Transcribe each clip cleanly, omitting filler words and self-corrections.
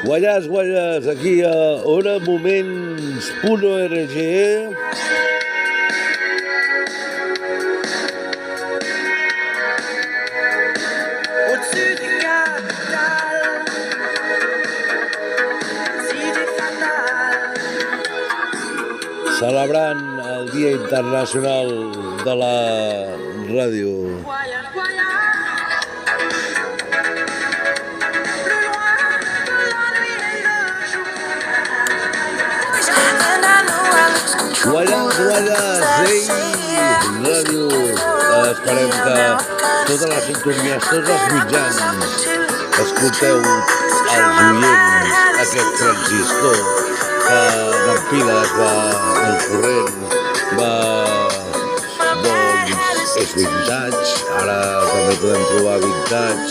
Guanyats, guanyats, aquí a onamoments.org. Au-dessus du capital, idée fatale. Celebrant el Dia Internacional de la Ràdio. Voyage, voyage. Plus loin que la nuit et le jour. And I know I lose control. Guanyats, guanyats, ei, ràdio. Esperem que totes les sintonies, tots els mitjans, escolteu els oients, aquest transistor que d'empiles va al corrent, va, doncs, és vintage, ara també podem trobar vintage.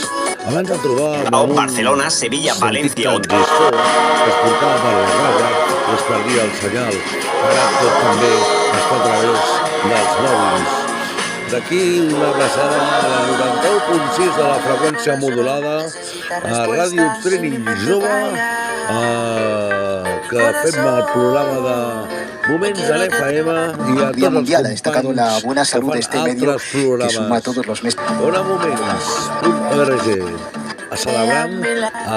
Abans de trobar Barcelona, Sevilla, València o transistor que es portava per la ràdio, es perdia el senyal. Ara tot també es fa a través dels mòbils. D'aquí una abraçada a la 91.6 de la freqüència modulada a Ràdio Training Jove, que fem el programa de Moments a l'FM i a tots els companys que fan altres programes. onamoments.org, celebrant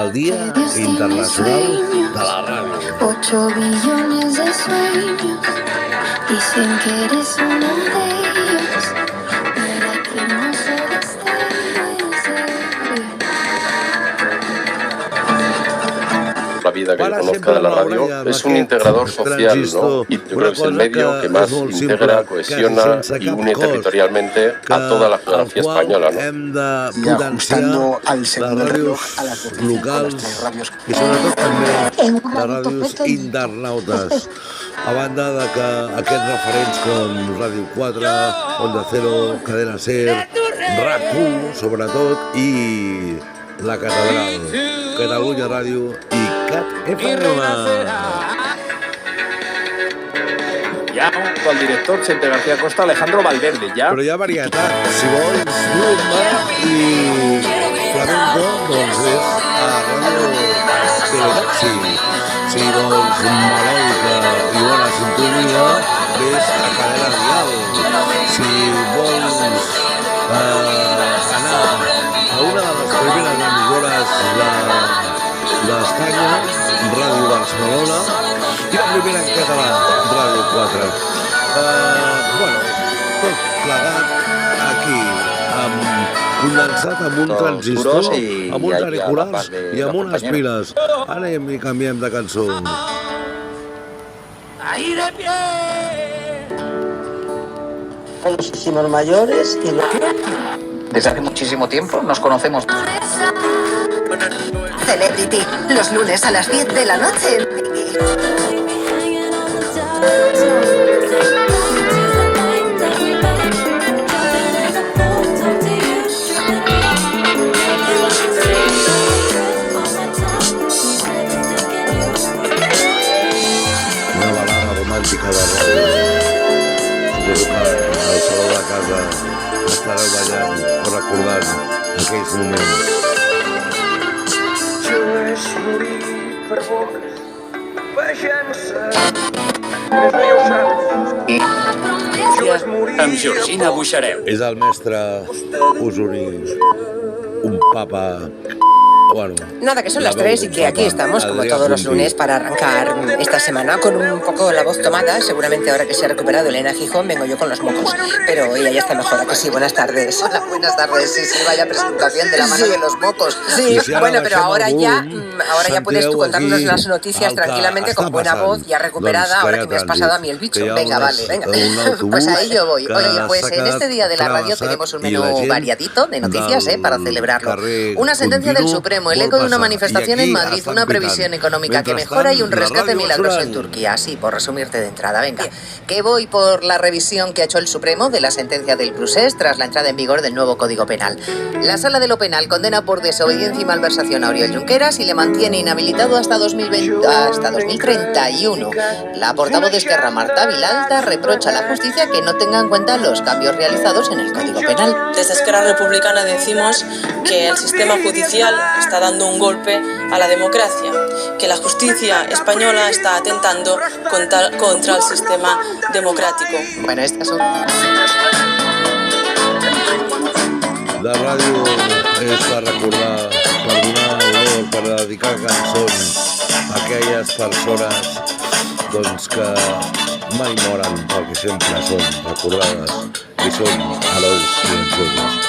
el Dia Internacional de la Ràdio. 8 billones de sueños dicen que eres uno de ellos, para que no se La vida que yo conozca de la radio es un integrador social, ¿no? Y yo creo que es el medio que más integra, cohesiona y une territorialmente a toda la geografía española, ¿no? Y ajustando al seguidor a las locals i sobretot també de ràdios internautes. A banda de que aquests referents com Ràdio 4, Onda Cero, Cadena Ser, RAC1, sobretot, i La Catedral, Catalunya Ràdio i Cat FM. Ya, con el director Chente García Costa, Alejandro Valverde, ya. Però hi ha varietat. Si vols rumba i flamenco, doncs és a Ràdio Teletaxi. Si vols melòdica i bona sintonia, ves a Cadena Dial. Si vols anar a una de les primeres emissores d'Espanya, Ràdio Barcelona, i la primera en català, Ràdio 4. Bueno, tot plegat aquí, condensat amb un transistor, amb uns auriculars i amb unes piles. Anem i canviem de cançó. Ahí de pie. Los hicimos mayores y desde hace muchísimo tiempo nos conocemos. Celebrity, los lunes a las 10 de la noche. Una balada romàntica de ràdio. Suposo que al saló de casa estareu ballant o recordant aquells moments. Jo vaig morir per boques, vejant-se. Més no hi ho saps. Jo vaig morir amb Georgina Buixareu. És el mestre Usuri, un papa. Bueno, nada, que son las 3 y que aquí estamos, como todos los lunes, para arrancar esta semana con un poco la voz tomada. Seguramente ahora que se ha recuperado Elena Gijón, vengo yo con los mocos. Pero ella ya está mejor, ¿a que sí? Buenas tardes. Hola, buenas tardes. Sí, vaya presentación de la mano de los mocos. Sí, bueno, pero ahora ya puedes tú contarnos las noticias tranquilamente, con buena voz, ya recuperada, ahora que me has pasado a mí el bicho. Venga, vale, venga. Pues ahí yo voy. Oye, pues en este día de la radio tenemos un menú variadito de noticias, para celebrarlo. Una sentencia del Supremo, el eco de una manifestación en Madrid, una previsión económica que mejora y un rescate milagroso en Turquía. Así, por resumirte de entrada. Venga, que voy por la revisión que ha hecho el Supremo de la sentencia del Procés tras la entrada en vigor del nuevo Código Penal. La Sala de lo Penal condena por desobediencia y malversación a Oriol Junqueras y le mantiene inhabilitado hasta 2031. La portavoz de Esquerra, Marta Vilalta, reprocha a la justicia que no tenga en cuenta los cambios realizados en el Código Penal. Desde Esquerra Republicana decimos que el sistema judicial está dando un golpe a la democracia, que la justicia española está atentando contra el sistema democrático. Bueno, estas son... La ràdio és per recordar, per donar valor, per dedicar cançons a aquelles persones doncs, que mai moren perquè sempre són recordades i són herois silenciosos.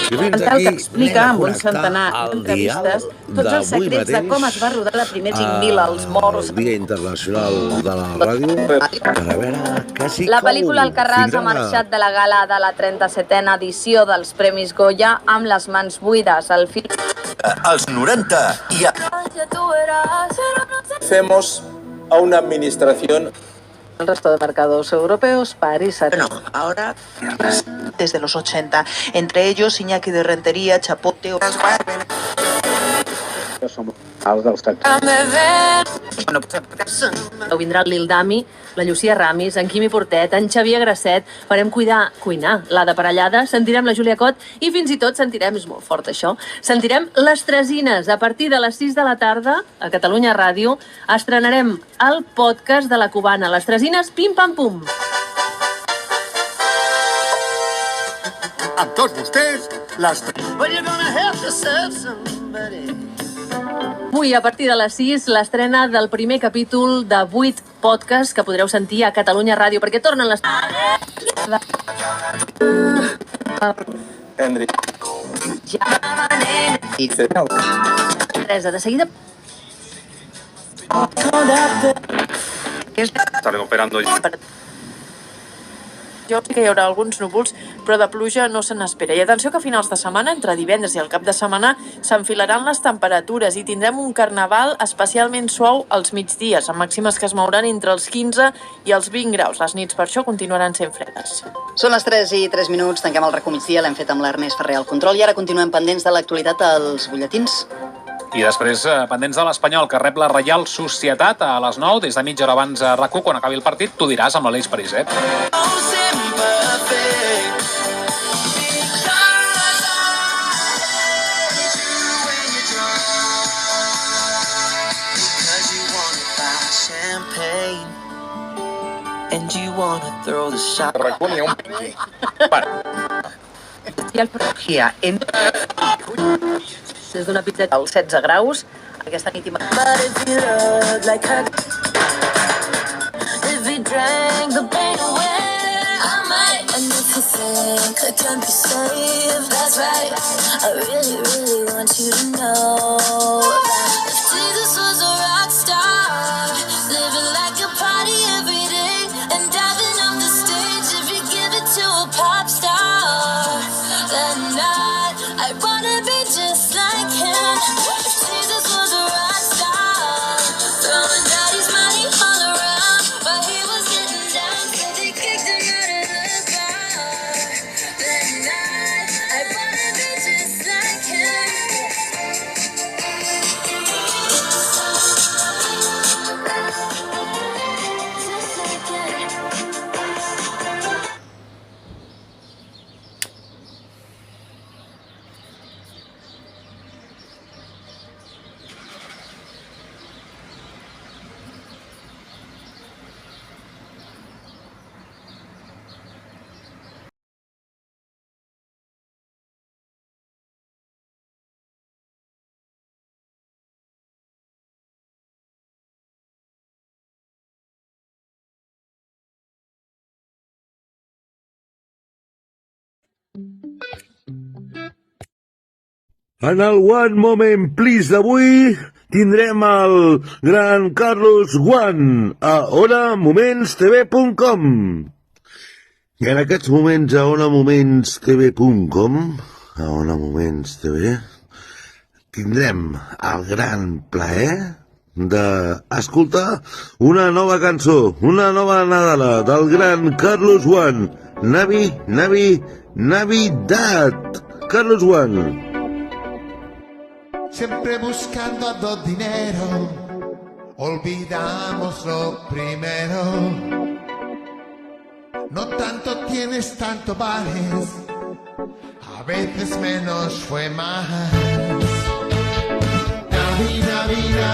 I fins aquí explica amb un centenar d'entrevistes tots els secrets de com es va rodar la primer jingle als morts. El Dia Internacional de la Ràdio, per a veure què s'hi cou. La pel·lícula Alcarràs ha marxat de la gala de la 37a edició dels Premis Goya amb les mans buides. El film... Als 90 i... Hacemos a una administración... El resto de mercados europeos, París... No, ahora desde los 80, entre ellos Iñaki de Rentería, Chapote... Vindrà el Lil Dami, la Llucia Ramis, en Quimi Portet, en Xavier Grasset. Farem cuinar l'Ada Parellada, sentirem la Júlia Cot i fins i tot sentirem, és molt fort això, sentirem les Tresines. A partir de les 6 de la tarda, a Catalunya Ràdio, estrenarem el podcast de la Cubana. Les Tresines, pim pam pum. Amb tots vostès, les... Avui, a partir de les 6, l'estrena del primer capítol de 8 podcasts que podreu sentir a Catalunya Ràdio, perquè tornen les... Henry. Teresa, de seguida... Està recuperando ja. Jo sé que hi haurà alguns núvols, però de pluja no se n'espera. I atenció que a finals de setmana, entre divendres i el cap de setmana, s'enfilaran les temperatures i tindrem un carnaval especialment suau als migdies, amb màximes que es mouran entre els 15 i els 20 graus. Les nits, per això, continuaran sent fredes. Són les 3:03, tanquem el RAC migdia, l'hem fet amb l'Ernest Ferrer al control i ara continuem pendents de l'actualitat als butlletins. I després, pendents de l'Espanyol, que rep la Reial Societat a les 9, des de mitja hora abans a RAC1, quan acabi el partit, t'ho diràs amb l'Aleix Pariset. RAC1 ni un piqui. Des d'una pizzeta als 16 graus, aquesta nit i... En el One Moment Please d'avui tindrem el gran Carlos One a onamomentstv.com. I en aquests moments a onamomentstv.com, a Ona Moments TV, tindrem el gran plaer d'escoltar una nova cançó, una nova nadala del gran Carlos One, Navidad. Carlos One. Siempre buscando dinero, olvidamos lo primero. No tanto tienes, tanto vales, a veces menos fue más.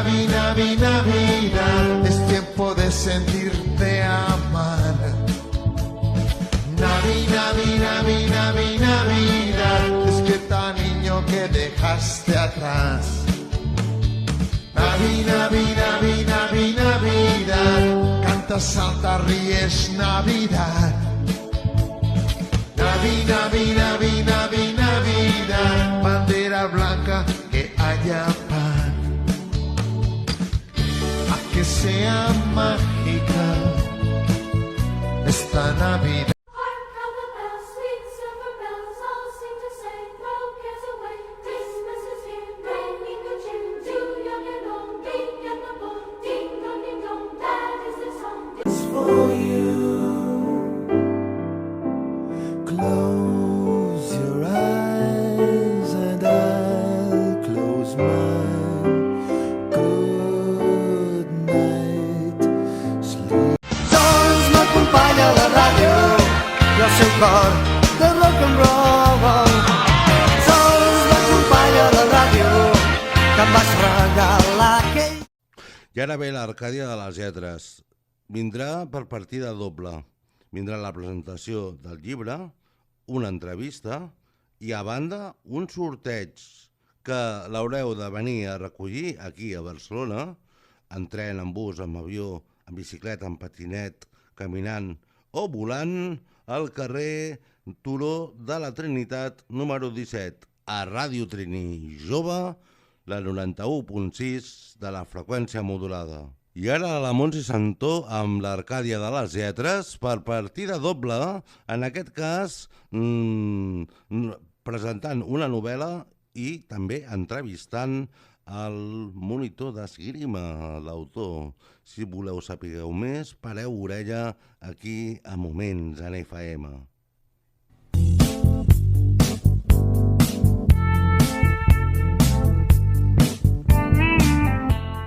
Navi, Navi, Navidad, es tiempo de sentirte amar. Navi, Navi, Navi, Navi, Navidad, despierta niño que dejaste atrás. Navi, Navi, Navi, Navi, Navidad, canta, salta, ríes, Navidad. Navi, Navi, Navi, Navi, Navidad, bandera blanca, que haya paz. A que sea mágica esta Navidad. Close your eyes and I'll close mine. Good night, sleep. Sols m'acompanya la ràdio i el seu cor de rock and roll. Sols m'acompanya la ràdio que em vas regalar aquell. I ara ve l'Arcàdia de les Lletres. Vindrà per partida doble. Vindrà la presentació del llibre, una entrevista i, a banda, un sorteig que l'haureu de venir a recollir aquí a Barcelona, en tren, en bus, en avió, en bicicleta, en patinet, caminant o volant al carrer Turó de la Trinitat número 17, a Ràdio Trini Jove, la 91.6 de la freqüència modulada. I ara la Montse Santó amb l'Arcàdia de les Lletres per partida doble, en aquest cas presentant una novel·la i també entrevistant el monitor d'esgrima, l'autor. Si voleu saber més, pareu orella aquí a Moments en FM.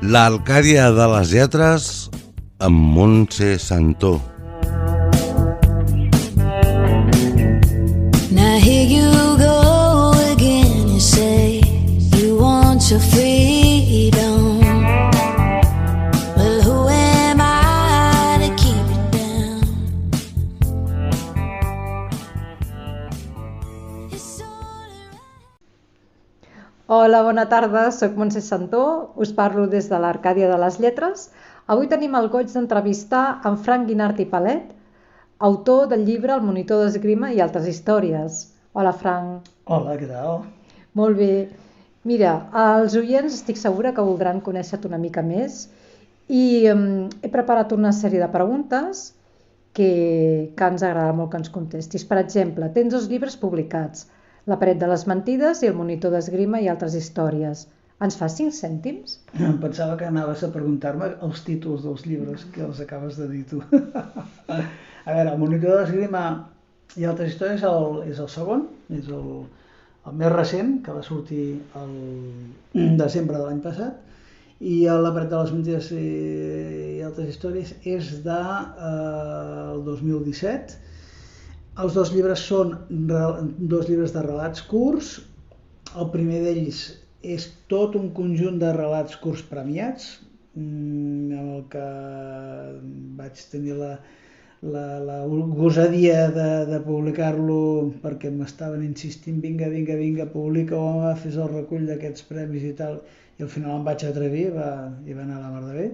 L'Arcàdia de les Lletres amb Montse Santó. Now here you go again, you say you want your freedom. Well, who am I to keep it down? Hola, bona tarda, soc Montse Santó, us parlo des de l'Arcàdia de les Lletres. Avui tenim el goig d'entrevistar en Frank Guinart i Palet, autor del llibre El monitor d'esgrima i altres històries. Hola, Frank. Hola, què tal? Molt bé. Mira, els oients estic segura que voldran conèixer-te una mica més i he preparat una sèrie de preguntes que ens agrada molt que ens contestis. Per exemple, tens 2 llibres publicats, La paret de les mentides i El monitor d'esgrima i altres històries. Ens fas 5 cèntims? Em pensava que anaves a preguntar-me els títols dels llibres que els acabes de dir tu. A veure, El monitor d'esgrima i altres històries és el segon, és el més recent, que va sortir el desembre de l'any passat, i La paret de les mentides i altres històries és del 2017. Els 2 llibres són 2 llibres de relats curts. El primer d'ells és tot un conjunt de relats curts premiats, amb el que vaig tenir la gosadia de publicar-lo perquè m'estaven insistint, vinga, publica, home, fes el recull d'aquests premis i tal, i al final em vaig atrevir i va anar a la mar de bé.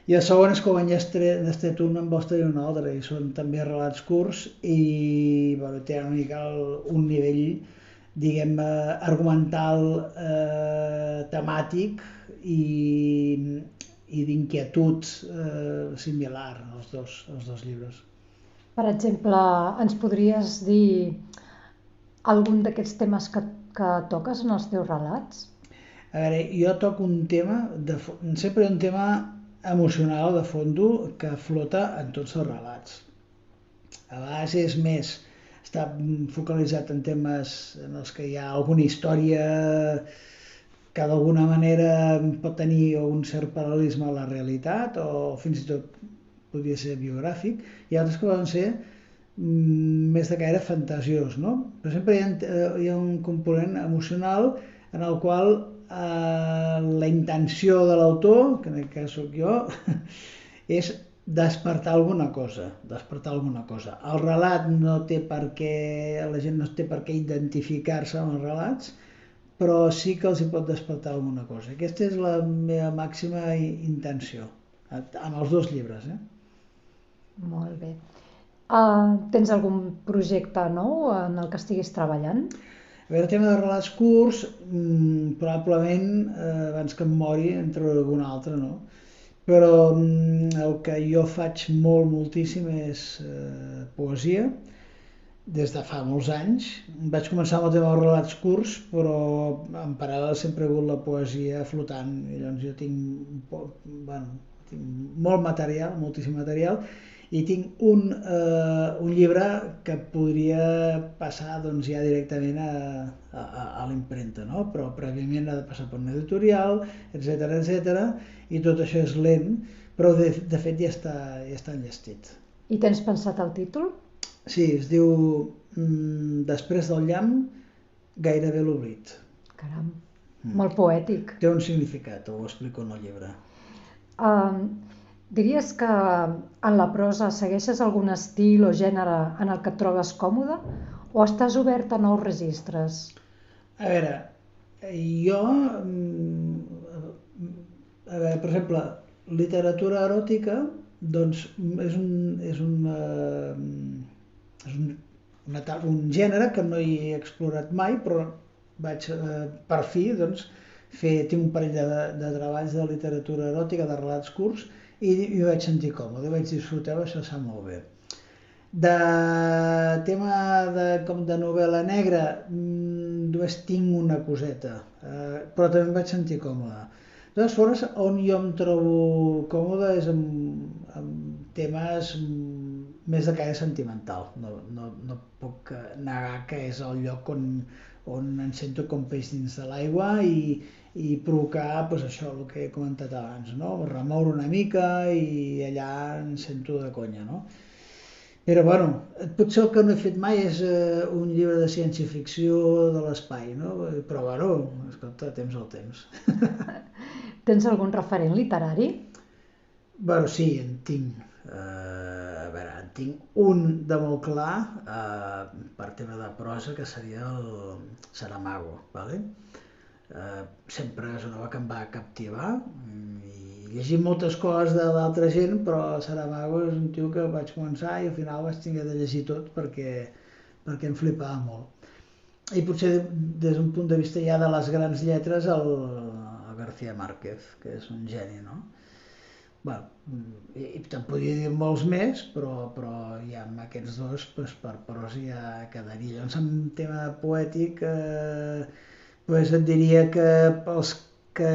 I el segon és que quan ja has tret un en vols tenir un altre, i són també relats curts i tenen una mica un nivell, diguem-ne, argumental, temàtic i d'inquietud similar, els dos llibres. Per exemple, ens podries dir algun d'aquests temes que toques en els teus relats? A veure, jo toco un tema, sempre un tema emocional de fondo que flota en tots els relats. A vegades és més, està focalitzat en temes en els que hi ha alguna història que d'alguna manera pot tenir un cert paral·lelisme a la realitat o fins i tot podria ser biogràfic, i altres que poden ser més de caire fantasiós, no? Però sempre hi ha un component emocional en el qual la intenció de l'autor, que en aquest cas soc jo, és despertar alguna cosa. El relat no té per què, la gent no té per què identificar-se amb els relats, però sí que els hi pot despertar alguna cosa. Aquesta és la meva màxima intenció, amb els dos llibres. Molt bé. Tens algun projecte nou en el que estiguis treballant? A veure, el tema de relats curts, probablement abans que em mori en treuré algun altre, no? Però el que jo faig moltíssim és poesia, des de fa molts anys. Vaig començar amb el tema dels relats curts, però en paral·lel sempre he hagut la poesia flotant. I llavors jo tinc molt material, moltíssim material, i tinc un llibre que podria passar ja directament a l'impremta, no? Però prèviament ha de passar per una editorial, etc. I tot això és lent, però de fet ja està enllestit. I tens pensat el títol? Sí, es diu Després del llamp, gairebé l'oblit. Caram, molt poètic. Té un significat, ho explico en el llibre. Diries que en la prosa segueixes algun estil o gènere en el que et trobes còmode o estàs obert a nous registres? A veure, jo, per exemple, literatura eròtica, doncs és un gènere que no hi he explorat mai, però vaig per fi tinc un parell de treballs de literatura eròtica, de relats curts, i m'hi vaig sentir còmode, vaig disfrutar, això està molt bé. De tema de novel·la negra, només tinc una coseta, però també em vaig sentir còmode. De totes formes, on jo em trobo còmode és amb temes més de caire sentimental. No puc negar que és el lloc on em sento com peix dins de l'aigua i provocar això, el que he comentat abans, remoure una mica i allà em sento de conya. Però potser el que no he fet mai és un llibre de ciència-ficció de l'espai, però escolta, temps al temps. Tens algun referent literari? Sí, en tinc. A veure, en tinc un de molt clar per tema de prosa, que seria el Saramago. Sempre és una obra que em va captivar i llegir moltes coses d'altra gent, però Saramago és un tio que vaig començar i al final vaig haver de llegir tot perquè em flipava molt. I potser des d'un punt de vista ja de les grans lletres el García Márquez, que és un geni, no? I te'n podria dir molts més, però ja amb aquests dos per prosa ja quedaria. Llavors, en tema poètic, et diria que els que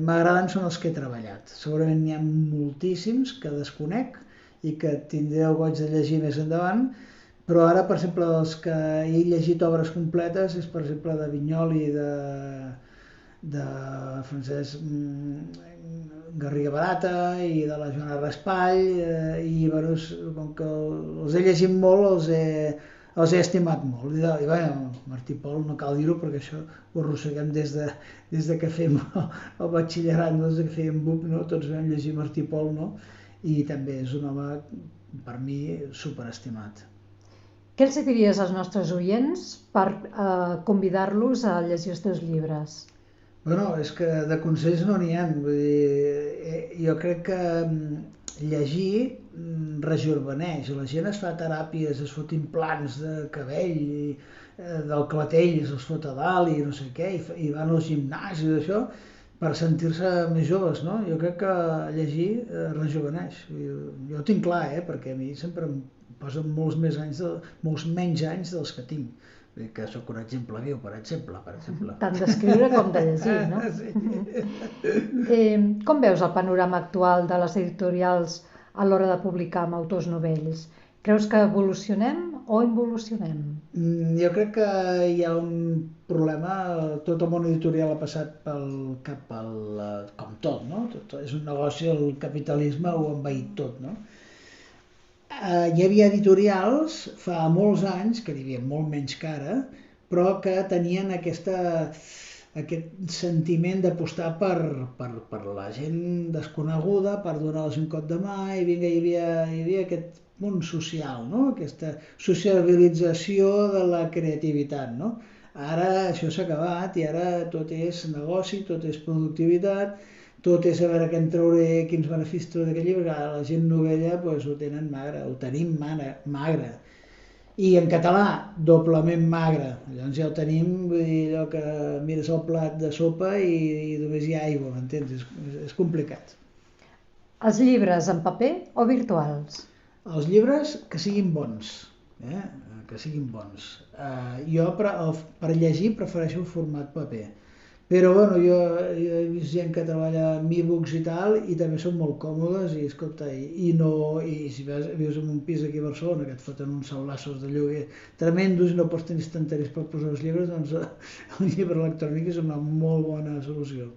m'agraden són els que he treballat. Segurament n'hi ha moltíssims que desconec i que tindré el goig de llegir més endavant, però ara, per exemple, els que he llegit obres completes és, per exemple, de Vinyoli, de Francesc Garriga Barata i de la Joana Raspall, i com que els he llegit molt, els he estimat molt. I Martí Pol no cal dir-ho perquè això ho arrosseguem des de que fèiem el batxillerat, des que fèiem BUP, tots vam llegir Martí Pol, i també és un home, per mi, superestimat. Què els diries als nostres oients per convidar-los a llegir els teus llibres? És que de consells no n'hi ha. Jo crec que llegir rejuveneix. La gent es fa teràpies, es fot implants de cabell, del clatell se'ls fot a dalt i no sé què, i van al gimnàs i d'això per sentir-se més joves, no? Jo crec que llegir rejuveneix. Jo ho tinc clar, perquè a mi sempre em posen molts menys anys dels que tinc. Que sóc un exemple viu, per exemple. Tant d'escriure com de llegir, no? Com veus el panorama actual de les editorials a l'hora de publicar amb autors novells? Creus que evolucionem o involucionem? Jo crec que hi ha un problema, tot el món editorial ha passat com tot, no? És un negoci, el capitalisme ho ha envaït tot, no? Hi havia editorials fa molts anys, que n'hi havia molt menys que ara, però que tenien aquesta aquest sentiment d'apostar per la gent desconeguda, per donar-los un cop de mà, i vinga, hi havia aquest punt social, no? Aquesta sociabilització de la creativitat, no? Ara això s'ha acabat i ara tot és negoci, tot és productivitat, tot és a veure què en trauré, quins beneficis trauré d'aquest llibre. Ara la gent novella doncs, ho tenen magre, ho tenim magre. I en català, doblement magre. Llavors ja ho tenim, vull dir, allò que mires el plat de sopa i només hi ha aigua, m'entens? És complicat. Els llibres en paper o virtuals? Els llibres que siguin bons, que siguin bons. Jo per llegir prefereixo el format paper. Però bueno, jo he vist gent que treballa amb e-books i tal i també són molt còmodes i escolta, i si vius en un pis aquí a Barcelona que et foten uns saulassos de lloguer tremendos i no pots tenir estanteris per posar els llibres, doncs el llibre electrònic és una molt bona solució.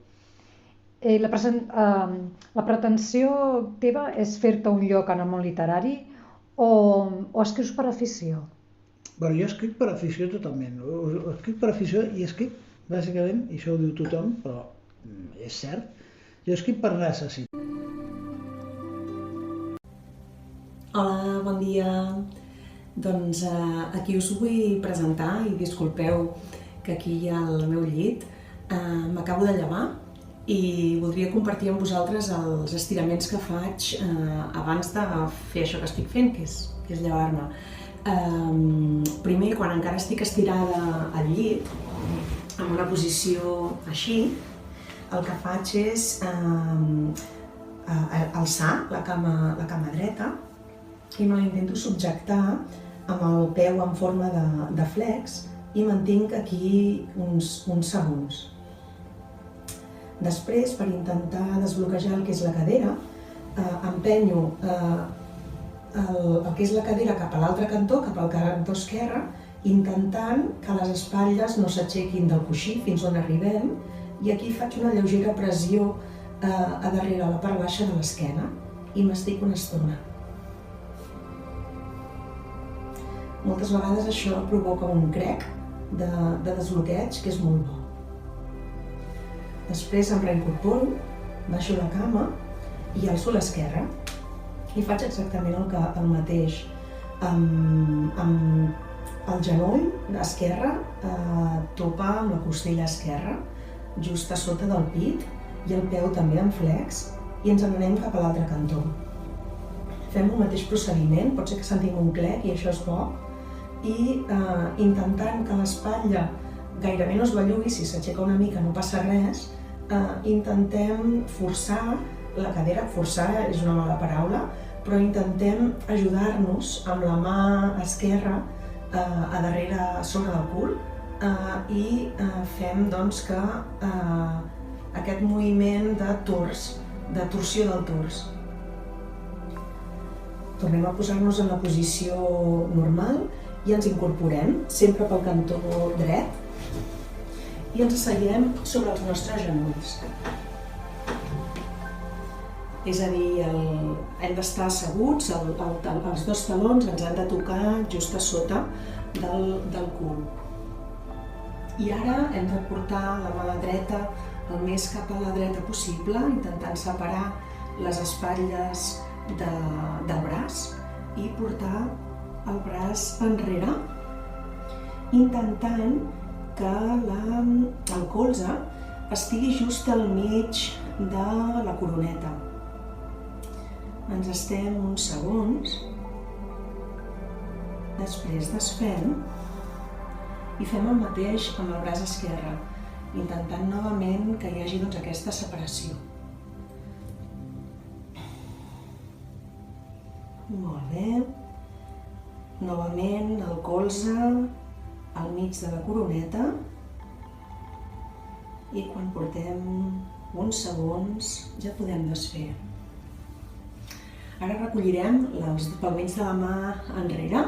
La pretensió teva és fer-te un lloc en el món literari o escrius per afició? Bueno, jo escric per afició totalment. Escric per afició i escric, bàsicament, i això ho diu tothom, però és cert, jo escric per necessitat. Hola, bon dia. Doncs aquí us vull presentar, i disculpeu que aquí hi ha el meu llit, m'acabo de llevar i voldria compartir amb vosaltres els estiraments que faig abans de fer això que estic fent, que és llevar-me. Primer, quan encara estic estirada al llit, en una posició així, el que faig és alçar la cama dreta i me la intento subjectar amb el peu en forma de flex i mantinc aquí uns segons. Després, per intentar desbloquejar el que és la cadera, empenyo el que és la cadera cap a l'altre cantó, cap al cantó esquerre, intentant que les espatlles no s'aixequin del coixí fins on arribem, i aquí faig una lleugera pressió a darrere la part baixa de l'esquena i m'estic una estona. Moltes vegades això provoca un crec de desbloqueig que és molt bo. Després em reincorporo, baixo la cama i alço l'esquerra i faig exactament el mateix. El genoll esquerre topa amb la costella esquerra, just a sota del pit, i el peu també en flex, i ens n'anem cap a l'altre cantó. Fem el mateix procediment, pot ser que sentim un clec i això és bo, i intentant que l'espatlla gairebé no es bellugui, si s'aixeca una mica no passa res, intentem forçar la cadera, forçar és una mala paraula, però intentem ajudar-nos amb la mà esquerra a darrere, sobre del cul, i fem doncs que aquest moviment de torsió del tors. Tornem a posar-nos en la posició normal i ens incorporem, sempre pel cantó dret, i ens asseiem sobre els nostres genolls. És a dir, hem d'estar asseguts, els dos talons ens han de tocar just a sota del cul. I ara hem de portar la mà dreta el més cap a la dreta possible, intentant separar les espatlles del braç i portar el braç enrere, intentant que el colze estigui just al mig de la coroneta. Ens estem uns segons, després desfem i fem el mateix amb el braç esquerre, intentant novament que hi hagi aquesta separació. Molt bé. Novament el colze al mig de la coroneta i quan portem uns segons ja podem desfer. Ara recollirem els palmells de la mà enrere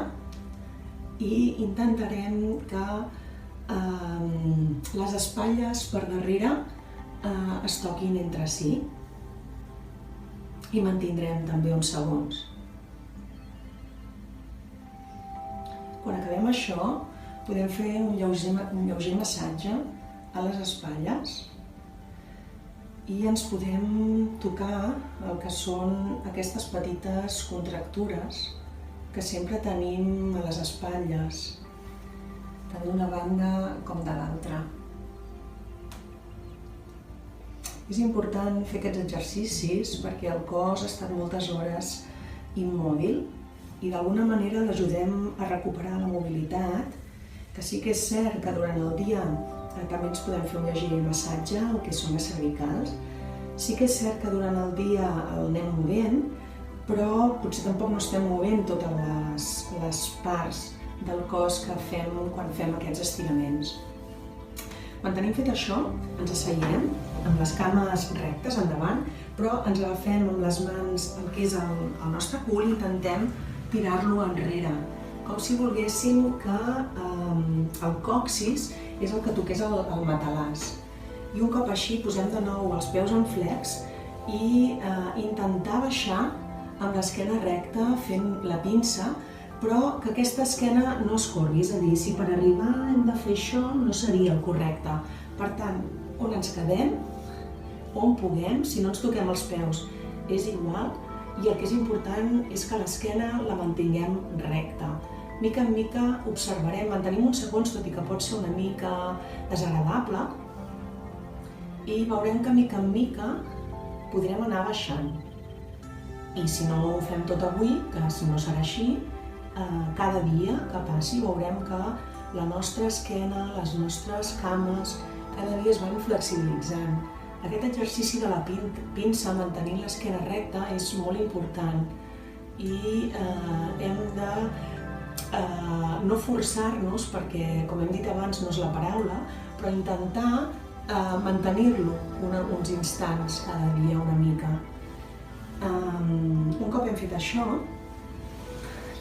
i intentarem que les espatlles per darrere es toquin entre si i mantindrem també uns segons. Quan acabem això, podem fer un lleuger massatge a les espatlles i ens podem tocar el que són aquestes petites contractures que sempre tenim a les espatlles, tant d'una banda com de l'altra. És important fer aquests exercicis perquè el cos ha estat moltes hores immòbil i d'alguna manera l'ajudem a recuperar la mobilitat, que sí que és cert que durant el dia també ens podem fer un lleuger massatge, el que són les cervicals. Sí que és cert que durant el dia el anem movent, però potser tampoc no estem movent totes les parts del cos que fem quan fem aquests estiraments. Quan tenim fet això, ens asseiem amb les cames rectes endavant, però ens agafem amb les mans el que és el nostre cul i intentem tirar-lo enrere, com si volguéssim que el còccix és el que toqués el matalàs. I un cop així posem de nou els peus en flex i intentar baixar amb l'esquena recta fent la pinça, però que aquesta esquena no es corri, és a dir, si per arribar hem de fer això no seria el correcte. Per tant, on ens quedem, on puguem, si no ens toquem els peus és igual, i el que és important és que l'esquena la mantinguem recta. Mica en mica observarem, mantenim uns segons, tot i que pot ser una mica desagradable, i veurem que mica en mica podrem anar baixant. I si no ho fem tot avui, que si no serà així, cada dia que passi veurem que la nostra esquena, les nostres cames, cada dia es van flexibilitzant. Aquest exercici de la pinça, mantenint l'esquena recta, és molt important i hem de no forçar-nos, perquè, com hem dit abans, no és la paraula, però intentar mantenir-lo uns instants cada dia una mica. Un cop hem fet això,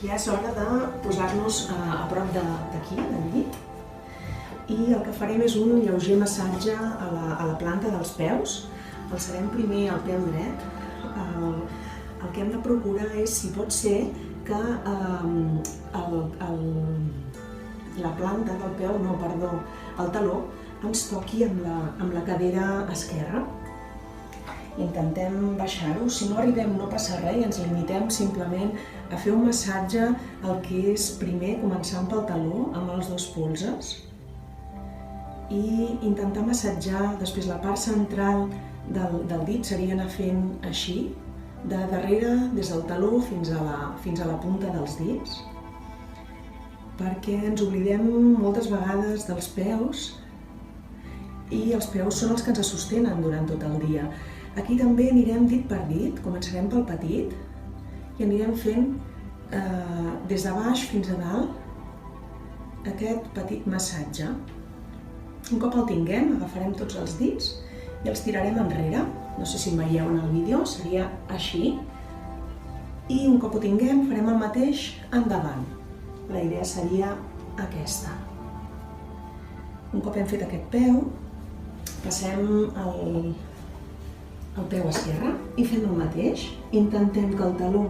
ja és hora de posar-nos a prop d'aquí, del llit, i el que farem és un lleuger massatge a la planta dels peus. Alçarem primer el peu dret. El que hem de procurar és, si pot ser, que la planta del peu, el taló, ens toqui amb la cadera esquerra. Intentem baixar-ho. Si no arribem no passa res i ens limitem simplement a fer un massatge, el que és primer començant pel taló amb els dos polzes i intentar massatjar després la part central del dit, seria anar fent així, de darrere, des del taló fins a la punta dels dits, perquè ens oblidem moltes vegades dels peus i els peus són els que ens sostenen durant tot el dia. Aquí també anirem dit per dit, començarem pel petit i anirem fent des de baix fins a dalt aquest petit massatge. Un cop el tinguem, agafarem tots els dits i els tirarem enrere. No sé si em veieu en el vídeo, seria així. I un cop ho tinguem, farem el mateix endavant. La idea seria aquesta. Un cop hem fet aquest peu, passem el peu esquerre i fem el mateix. Intentem que el taló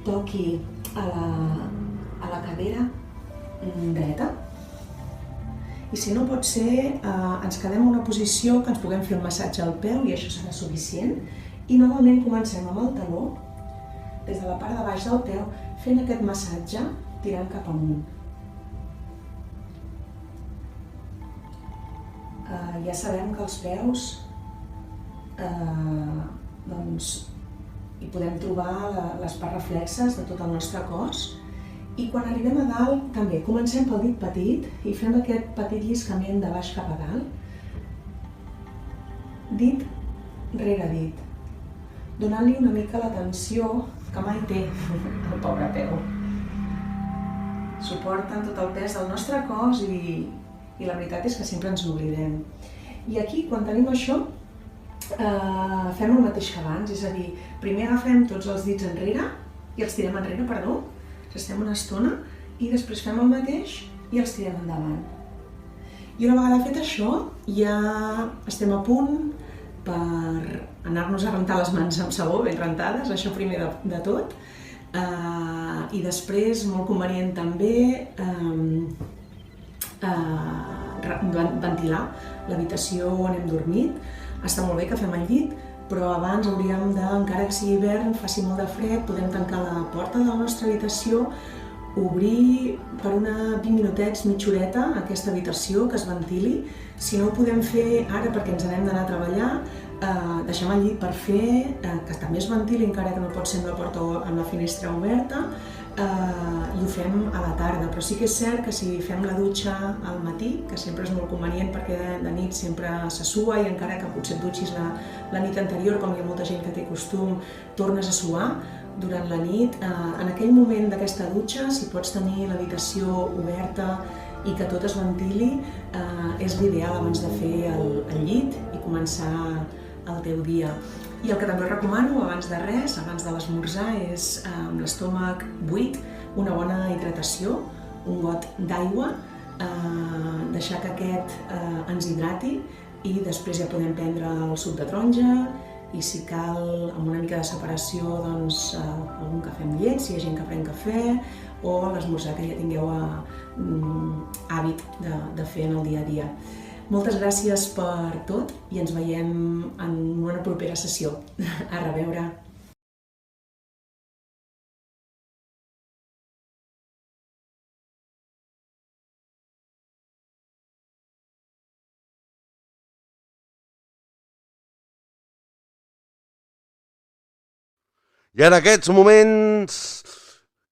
toqui a la cadera dreta. I si no pot ser, ens quedem en una posició que ens puguem fer un massatge al peu i això serà suficient. I novament comencem amb el taló, des de la part de baix del peu, fent aquest massatge tirant cap amunt. Ja sabem que els peus hi podem trobar les parts reflexes de tot el nostre cos. I quan arribem a dalt, també, comencem pel dit petit i fem aquest petit lliscament de baix cap a dalt. Dit rere dit, donant-li una mica l'atenció que mai té el pobre peu. Suporten tot el pes del nostre cos i la veritat és que sempre ens n'oblidem. I aquí, quan tenim això, fem el mateix que abans, és a dir, primer agafem tots els dits enrere i els tirem enrere, perdó, estem una estona i després fem el mateix i els tirem endavant. I una vegada fet això, ja estem a punt per anar-nos a rentar les mans amb sabó, ben rentades, això primer de tot. I després, molt convenient també, ventilar l'habitació on hem dormit. Està molt bé que fem el llit, però abans hauríem de, encara que sigui hivern, faci molt de fred, podem tancar la porta de la nostra habitació, obrir per 20 minutets, mitja horeta, aquesta habitació, que es ventili. Si no ho podem fer ara perquè ens n'hem d'anar a treballar, deixem el llit per fer, que també es ventili, encara que no pot ser amb la porta o amb la finestra oberta, i ho fem a la tarda. Però sí que és cert que si fem la dutxa al matí, que sempre és molt convenient perquè de nit sempre se sua i encara que potser et dutxis la nit anterior, com hi ha molta gent que té costum, tornes a suar durant la nit. En aquell moment d'aquesta dutxa, si pots tenir l'habitació oberta i que tot es ventili, és l'ideal abans de fer el llit i començar el teu dia. I el que també recomano, abans de res, abans de l'esmorzar, és amb l'estómac buit, una bona hidratació, un got d'aigua, deixar que aquest ens hidrati i després ja podem prendre el suc de taronja i si cal, amb una mica de separació, doncs, algun cafè amb llet, si hi ha gent que pren cafè, o l'esmorzar que ja tingueu hàbit de fer en el dia a dia. Moltes gràcies per tot i ens veiem en una propera sessió. A reveure! I en aquests moments,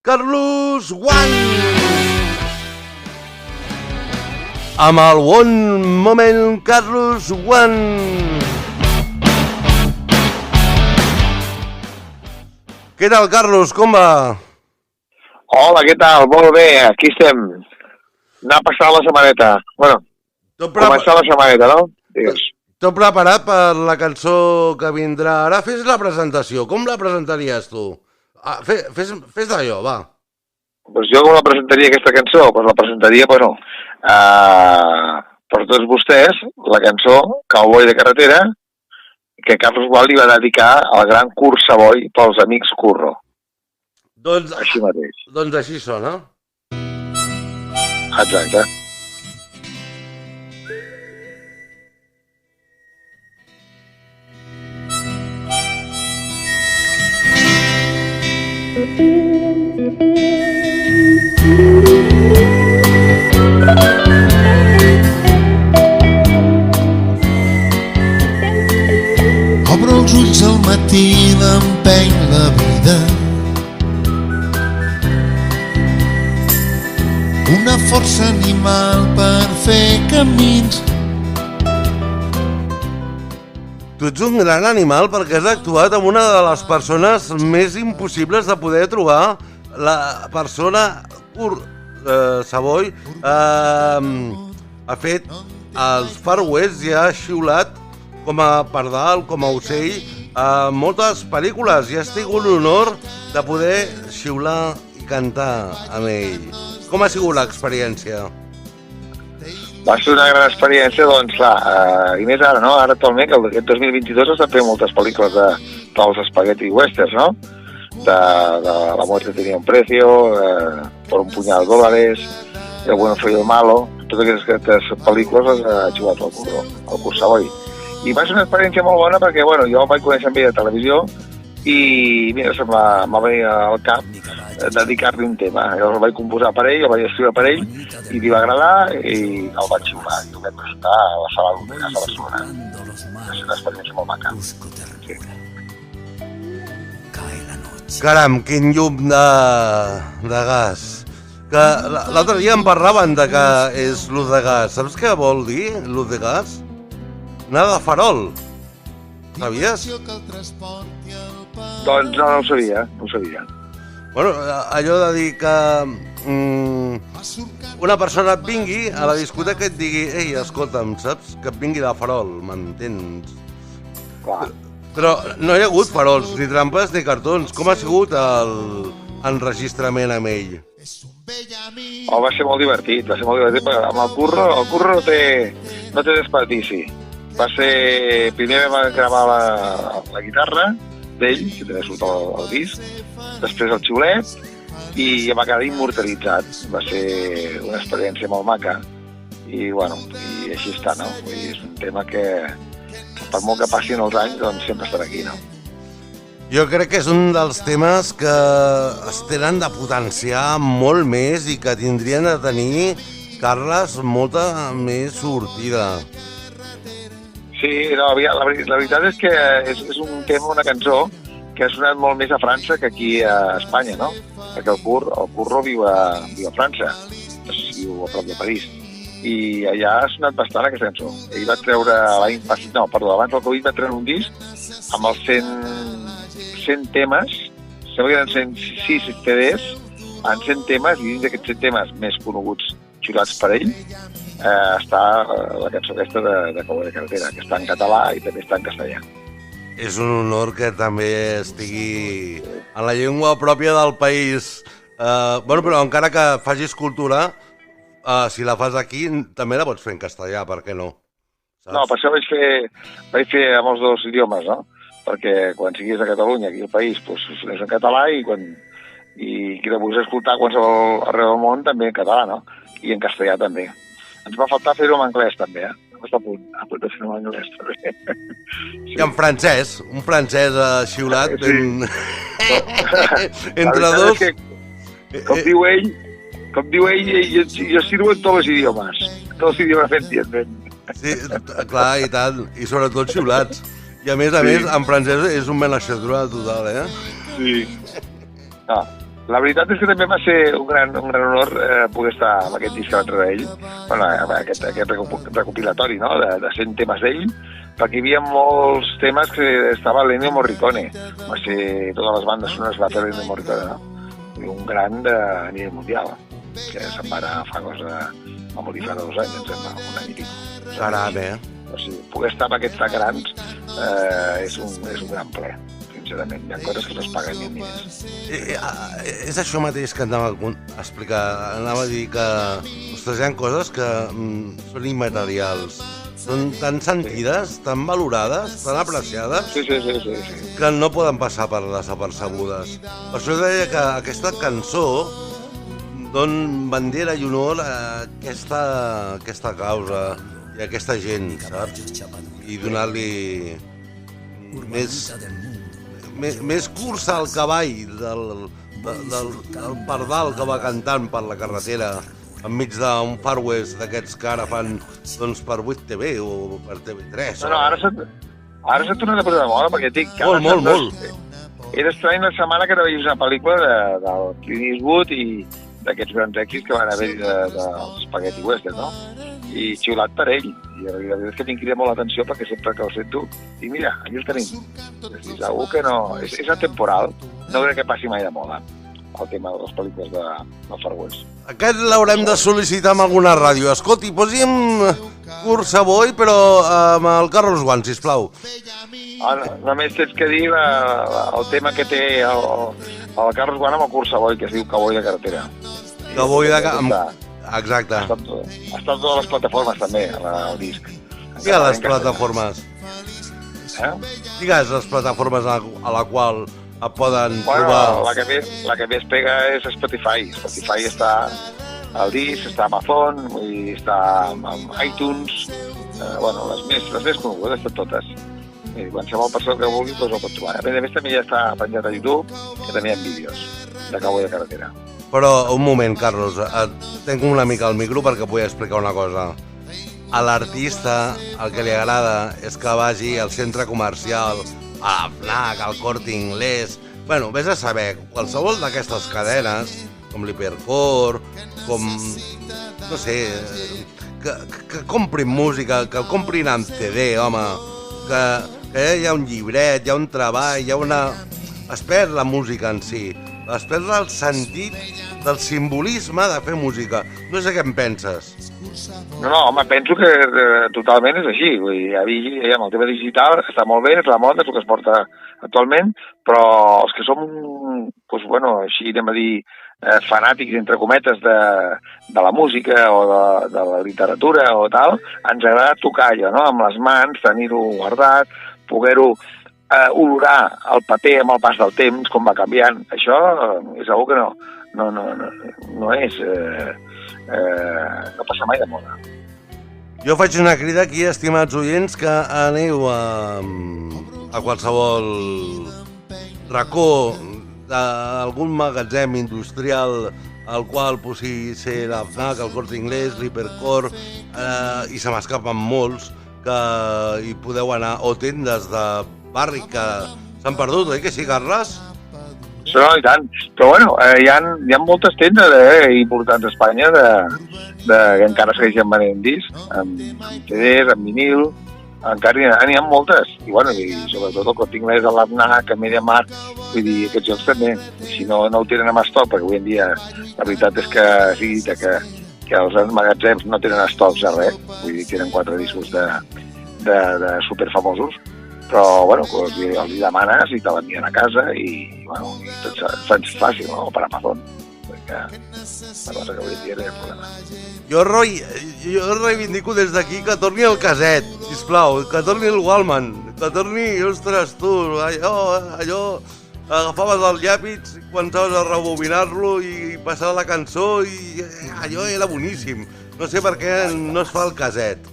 Carlos Guant! Amb el One Moment, Carlos Guant! Què tal, Carlos? Com va? Hola, què tal? Molt bé, aquí estem. Anar a passar la setmaneta. Bueno, començar la setmaneta, no? Digues. Tot preparat per la cançó que vindrà ara. Fes la presentació. Com la presentaries tu? Fes d'allò, va. Doncs jo com la presentaria aquesta cançó? Doncs la presentaria, bueno, per tots vostès, la cançó Cowboy de carretera, que Carlos Guant li va dedicar al gran Kurt Savoy pels amics Curro. Doncs, així mateix. Doncs així sona. Exacte. Obro els ulls al matí, l'empeny la vida. Una força animal per fer camins. Tu ets un gran animal perquè has actuat amb una de les persones més impossibles de poder trobar. La persona Kurt Savoy ha fet els Far West i ha xiulat com a pardal, com a ocell, a moltes pel·lícules i has tingut l'honor de poder xiular i cantar amb ell. Com ha sigut l'experiència? Va ser una gran experiència, doncs clar, i més ara, no? Ara actualment, que aquest 2022 s'estan fent moltes pel·lícules dels spaghetti westerns, no? De La muerte tenía un precio, Por un puñado de dólares, El bueno fue el malo, totes aquestes pel·lícules les ha jugat el Kurt Savoy. I va ser una experiència molt bona perquè, bueno, jo el vaig conèixer amb ell a televisió i, mira, se'm va venir al cap dedicar-li un tema. Jo el vaig composar per ell, el vaig escriure per ell i li va agradar i el vaig xiular. I el vaig presentar a la sala d'Umbregas de Barcelona. Va ser una experiència molt maca. Sí. Caram, quin llum de gas. Que l'altre dia em parlaven de que és luz de gas. Saps què vol dir, luz de gas? Anar de farol. Sabies? Doncs no ho sabia, no ho sabia. Bueno, allò de dir que una persona et vingui a la discoteca i et digui ei, escolta'm, saps? Que et vingui de farol, m'entens? Però no hi ha hagut farols, ni trampes ni cartons. Com ha sigut l'enregistrament amb ell? Va ser molt divertit, perquè amb el Curro no té desperdici. Va ser... Primer vam gravar la guitarra d'ell, que també surt al disc, després el xiulet, i va quedar immortalitzat. Va ser una experiència molt maca. i així està, no? Vull dir, és un tema que per molt que passin els anys, doncs sempre estarà aquí, no? Jo crec que és un dels temes que es tenen de potenciar molt més i que tindrien de tenir, Carles, molta més sortida. Sí, no, la veritat és que és un tema, una cançó, que ha sonat molt més a França que aquí a Espanya, no? Perquè el Curro viu a França, viu a prop de París, i allà ha sonat bastant aquesta cançó. Ell va treure abans del Covid va treure un disc amb els 100 temes, sembla que eren 106 CDs, en 100 temes, i dins d'aquests 100 temes més coneguts, xulats per ell, està la cançó aquesta de Cowboy de Carretera, que està en català i també està en castellà. És un honor que també estigui en la llengua pròpia del país. Però encara que facis cultura, si la fas aquí, també la pots fer en castellà, per què no? Saps? No, per això vaig fer amb els dos idiomes, no? Perquè quan siguis a Catalunya, aquí al país, doncs és en català i qui la vulguis escoltar qualsevol arreu del món també en català, no? I en castellà també. Ens va faltar fer-ho en anglès també, Està a punt de fer-ho en anglès també. Sí. I en francès, un francès xiulat. Sí. Entre dos. Com diu ell, jo sirvo en tots els idiomes. Tots els idiomes entienden. Sí, clar, i tant. I sobretot xiulats. I a més, en francès és un menaxatura total, Sí. No, la veritat és que també va ser un gran honor poder estar amb aquest disc que va treure ell, aquest recopilatori, no?, de 100 temes d'ell, perquè hi havia molts temes que estava l'Ennio Morricone. Va ser totes les bandes sonores va fer l'Ennio Morricone, no? I un gran a nivell mundial, que se'n va anar fa morir fa 2 anys, em sembla, un any i pico. Caram, O sigui, poder estar amb aquests grans és un gran ple, sincerament. Hi ha coses que no es paguen ni diners. És això mateix que anava a explicar. Anava a dir que, ostres, hi ha coses que són immaterials. Són tan sentides, tan valorades, tan apreciades, que no poden passar per desapercebudes. Per això deia que aquesta cançó don bandera i honor a aquesta causa i a aquesta gent, saps? I donar-li més cursa al cavall del pardal que va cantant per la carretera enmig d'un Far West d'aquests que ara fan per 8TV o per TV3. No, ara s'ha tornat a posar de moda perquè dic... Molt. Era estrany la setmana que no veies una pel·lícula del Clint Eastwood i d'aquests grans èxits que van haver-hi dels Spaghetti Western, no? I xiulat per ell. I la veritat és que m'hi crida molt l'atenció perquè sempre que el sento dic, mira, aquí el tenim. És segur que no... És atemporal. No crec que passi mai de moda el tema de les pel·lícules de Far West. Aquest l'haurem de sol·licitar amb alguna ràdio. Escolti, posi'm Cursa Boy, però amb el Carlos Guant, sisplau. Només tens que dir el tema que té el Carlos Guant amb el Cursa Boy, que es diu Cowboy de Carretera. Cowboy de Carretera. Exacte. Està a totes les plataformes també, el disc. Digues les plataformes. Digues les plataformes a la qual et poden trobar... La que més pega és Spotify. Spotify està al disc, està a Amazon, està amb iTunes, les més conegudes, estan totes. I qualsevol persona que vulgui doncs ho pot trobar. A més també ja està penjat a YouTube, que també hi ha vídeos de Cowboy de Carretera. Però un moment, Carlos, tenc una mica el micro perquè vull explicar una cosa. A l'artista el que li agrada és que vagi al centre comercial, a la FNAC, al Corte Inglés... Bueno, vés a saber, qualsevol d'aquestes cadenes, com l'Hipercor, com... no sé... que comprin música, que el comprin en CD, home, que hi ha un llibret, hi ha un treball, hi ha una... Es perd la música en si, es perd el sentit del simbolisme de fer música. No sé què en penses. No, home, penso que totalment és així. Vull dir, el tema digital està molt bé, és la moda, és el que es porta actualment, però els que som, així anem a dir, fanàtics, entre cometes, de la música o de la literatura o tal, ens agrada tocar allò, no?, amb les mans, tenir-ho guardat, poder-ho olorar el paper amb el pas del temps, com va canviant. Això és algo que no és... no passa mai de moda. Jo faig una crida aquí, estimats oients, que aneu a qualsevol racó d'algun magatzem industrial al qual pugui ser la FNAC, el Corte Inglés, l'Hipercor, i se m'escapen molts, que hi podeu anar, o tendes de barri que s'han perdut, oi que sí, Carles? Sí, no, i tant. Però bueno, hi ha moltes tendes importants a Espanya que encara segueixen venent discs, amb CDs, amb vinil, encara n'hi ha moltes. I bueno, i sobretot el Corte Inglés, l'Fnac, el MediaMarkt, vull dir, aquests jocs també. Si no ho tenen en estoc, perquè avui en dia la veritat és que sí, que els magatzems no tenen estocs de res, vull dir, tenen 4 discos de superfamosos, però bueno, els demanes i te l'envien a casa i bueno, tot és fàcil, no?, per Amazon, perquè la cosa que avui en dia no hi ha problema. Jo reivindico des d'aquí que torni el caset, sisplau, que torni el Wallman, que torni, ostres, tu, allò agafaves el llapis quan saps a rebobinar-lo i passar la cançó i allò era boníssim. No sé per què no es fa el caset.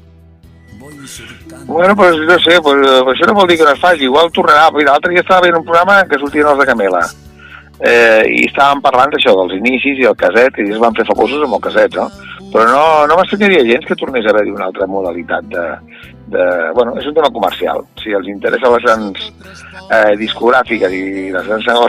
Bueno, pues no sé, això no vol dir que no es faci, igual tornarà. L'altre dia estava veient un programa que sortien els de Camela i estàvem parlant d'això, dels inicis i el caset, i es van fer famosos amb el caset, no? Però no m'estranyaria gens que tornés a haver-hi una altra modalitat bueno, és un tema comercial. Si els interessa les grans discogràfiques i les grans negòcies,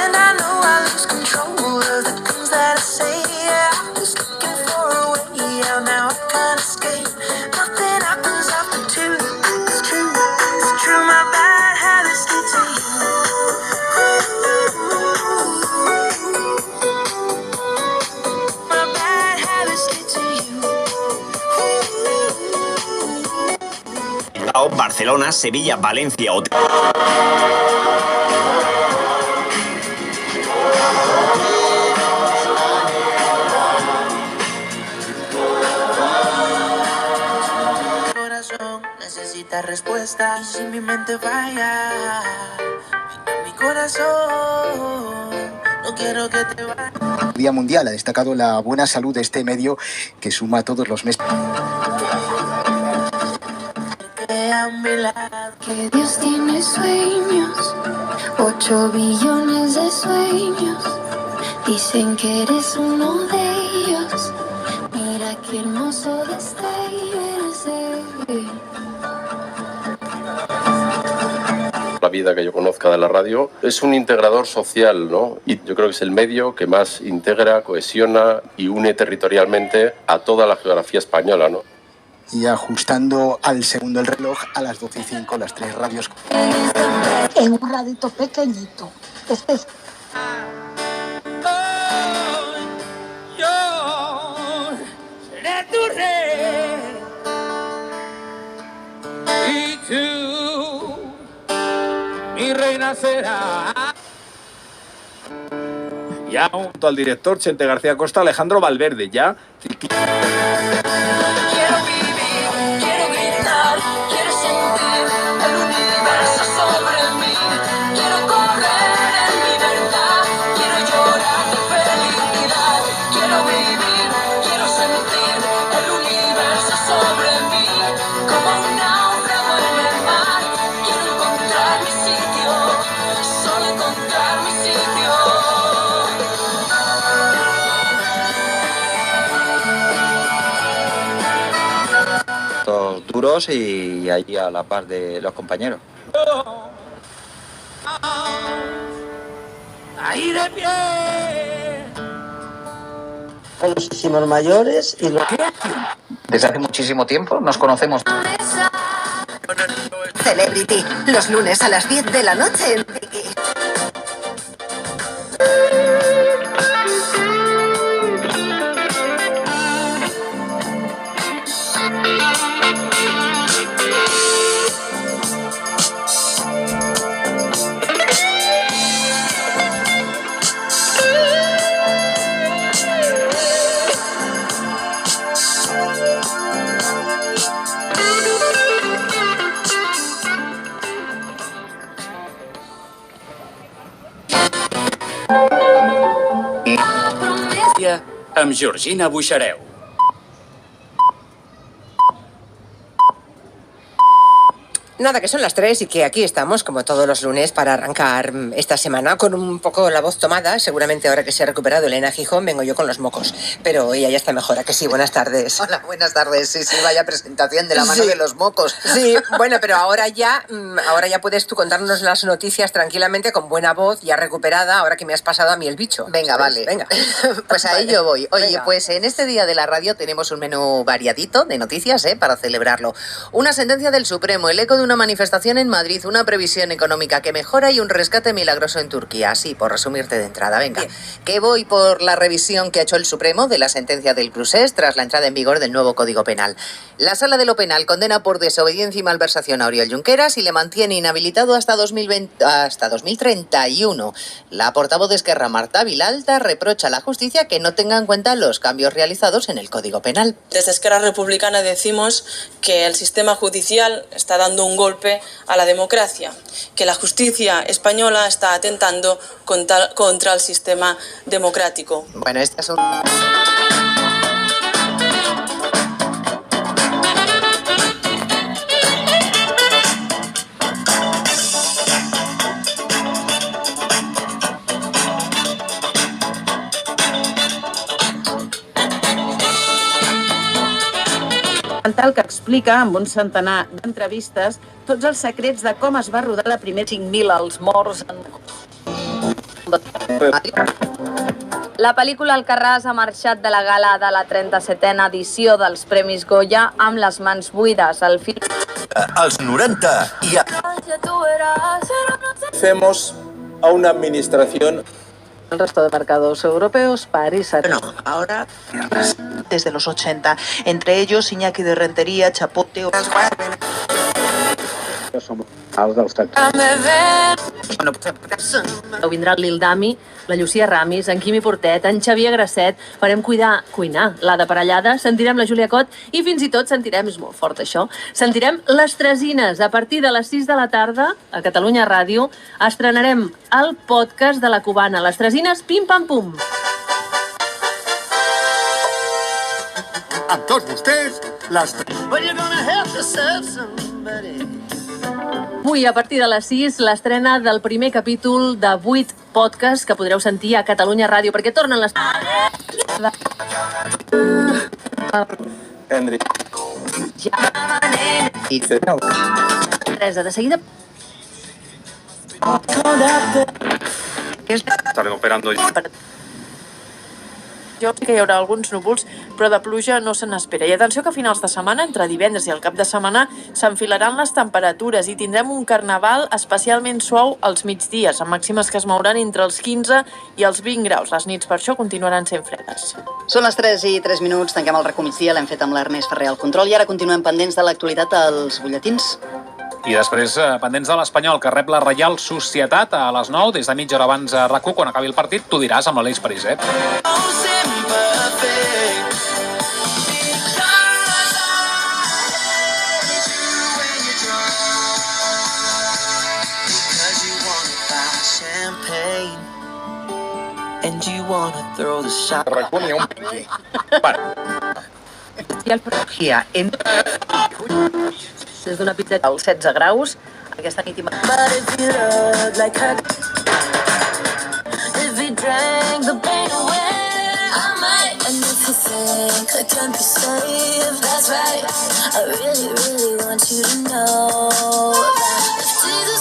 And I know I lose control of the things that I say. I was looking for a way out, now I can't escape. Nothing happens after two. It's true, my bad habits lead to you. My bad habits lead to you. Bilbao, Barcelona, Sevilla, Valencia o... necesita respuesta. Y si mi mente falla, mi corazón, no quiero que te vayas. Día Mundial ha destacado la buena salud de este medio que suma todos los meses. Que Dios tiene sueños, 8 billones de sueños. Dicen que eres uno de ellos. Mira qué hermoso destello eres. La vida que yo conozca de la radio es un integrador social, ¿no? Y yo creo que es el medio que más integra, cohesiona y une territorialmente a toda la geografía española, ¿no? Y ajustando al segundo el reloj, a las 12:05, las 3 radios. En un radito pequeñito. Este es... Yo seré tu rey y tú mi reina será. Ya junto al director Chente García Costa, Alejandro Valverde, ya. Quiero gritar, quiero sentir el universo sobre mí. Quiero correr en libertad, quiero llorar de felicidad. Quiero vivir, quiero sentir el universo sobre mí. Como un náufrago en el mar, quiero encontrar mi sitio, solo encontrar mi sitio. Duros y allí a la par de los compañeros. Ahí de pie. Muchísimos mayores y los... Desde hace muchísimo tiempo nos conocemos. Celebrity, los lunes a las 10 de la noche en Vicky. Amb Georgina Buixareu. Nada, que son las 3 y que aquí estamos, como todos los lunes, para arrancar esta semana con un poco la voz tomada. Seguramente ahora que se ha recuperado Elena Gijón, vengo yo con los mocos. Pero ella ya está mejor, ¿a que sí? Buenas tardes. Hola, buenas tardes. Sí, vaya presentación de la mano de los mocos. Sí, bueno, pero ahora ya puedes tú contarnos las noticias tranquilamente, con buena voz, ya recuperada, ahora que me has pasado a mí el bicho. Venga, ¿sabes? vale. Venga. Pues a ello voy. Oye, Venga. pues en este día de la radio tenemos un menú variadito de noticias, para celebrarlo. Una sentencia del Supremo, el eco de una manifestación en Madrid, una previsión económica que mejora y un rescate milagroso en Turquía. Así, por resumirte de entrada. Venga, bien. Que voy por la revisión que ha hecho el Supremo de la sentencia del Procés tras la entrada en vigor del nuevo Código Penal. La Sala de lo Penal condena por desobediencia y malversación a Oriol Junqueras y le mantiene inhabilitado hasta 2031. La portavoz de Esquerra, Marta Vilalta, reprocha a la justicia que no tenga en cuenta los cambios realizados en el Código Penal. Desde Esquerra Republicana decimos que el sistema judicial está dando un golpe a la democracia, que la justicia española está atentando contra el sistema democrático. Bueno, este es un... que explica amb un centenar d'entrevistes tots els secrets de com es va rodar la primera 5.000 als morts en... La pel·lícula Alcarràs ha marxat de la gala de la 37a edició dels Premis Goya amb les mans buides. El film... Als 90 i a... Hacemos a una administración. El resto de mercados europeos, París... No, ahora desde los 80, entre ellos Iñaki de Rentería, Chapote... que som els dels taxis. Vindrà el Lil Dami, la Llucia Ramis, en Quimi Portet, en Xavier Grasset. Farem cuinar l'Ada Parellada, sentirem la Júlia Cot i fins i tot sentirem, és molt fort això, sentirem les Tresines. A partir de les 6 de la tarda, a Catalunya Ràdio, estrenarem el podcast de la Cubana. Les Tresines, pim pam pum. Amb tots vostès, les... Avui, a partir de les 6, l'estrena del primer capítol de 8 podcasts que podreu sentir a Catalunya Ràdio, perquè tornen les... Henry. Teresa, de seguida... Està recuperando ja. Jo sé que hi haurà alguns núvols, però de pluja no se n'espera. I atenció que a finals de setmana, entre divendres i el cap de setmana, s'enfilaran les temperatures i tindrem un carnaval especialment suau als migdies, amb màximes que es mouran entre els 15 i els 20 graus. Les nits, per això, continuaran sent fredes. Són les 3:03, tanquem el RAC migdia, l'hem fet amb l'Ernest Ferrer al control i ara continuem pendents de l'actualitat als butlletins. I després, pendents de l'Espanyol, que rep la Reial Societat a les 9, des de mitja hora abans a RAC1, quan acabi el partit, t'ho diràs amb l'Aleix Pariset. RAC1 ni un piqui. Para. I el Progia, des d'una pizzeta als 16 graus, aquesta nit i And if you think I can't be saved, that's right. I really, really want you to know that if Jesus